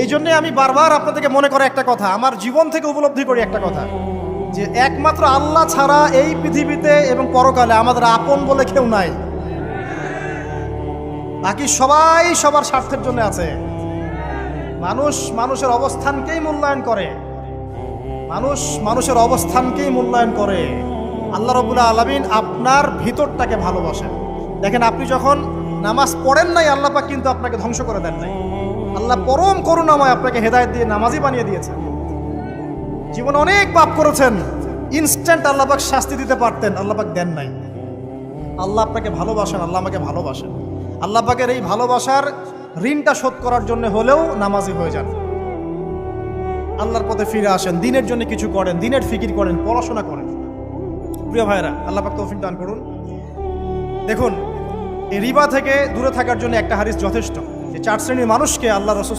এই জন্যে আমি বারবার আপনাদেরকে মনে করে একটা কথা, আমার জীবন থেকে উপলব্ধি করি একটা কথা, যে একমাত্র আল্লাহ ছাড়া এই পৃথিবীতে এবং পরকালে আমাদের আপন বলে কেউ নাই। বাকি সবাই সবার স্বার্থের জন্য আছে। মানুষ মানুষের অবস্থানকেই মূল্যায়ন করে, মানুষ মানুষের অবস্থানকেই মূল্যায়ন করে। আল্লাহ রাব্বুল আলামিন আপনার ভিতরটাকে ভালোবাসেন। দেখেন, আপনি যখন নামাজ পড়েন নাই, আল্লাহ পাক কিন্তু আপনাকে ধ্বংস করে দেন নাই। আল্লাহ পরম করুণাময় আপনাকে হেদায়েত দিয়ে নামাজি বানিয়ে দিয়েছেন। জীবনে অনেক পাপ করেছেন, ইনস্ট্যান্ট আল্লাহ পাক শাস্তি দিতে পারতেন, আল্লাহ পাক দেন নাই। আল্লাহ আপনাকে ভালোবাসেন, আল্লাহ আমাকে ভালোবাসেন। আল্লাহ পাকের এই ভালোবাসার ঋণটা শোধ করার জন্য হলেও নামাজি হয়ে যান, আল্লাহর পথে ফিরে আসেন, দিনের জন্য কিছু করেন, দিনের ফিকির করেন, পড়াশোনা করেন। প্রিয় ভাইরা, আল্লাহ পাক তৌফিক দান করুন। দেখুন, এই রিবা থেকে দূরে থাকার জন্য একটা হাদিস যথেষ্ট, যে 4 শ্রেণীর মানুষকে আল্লাহ রাসূল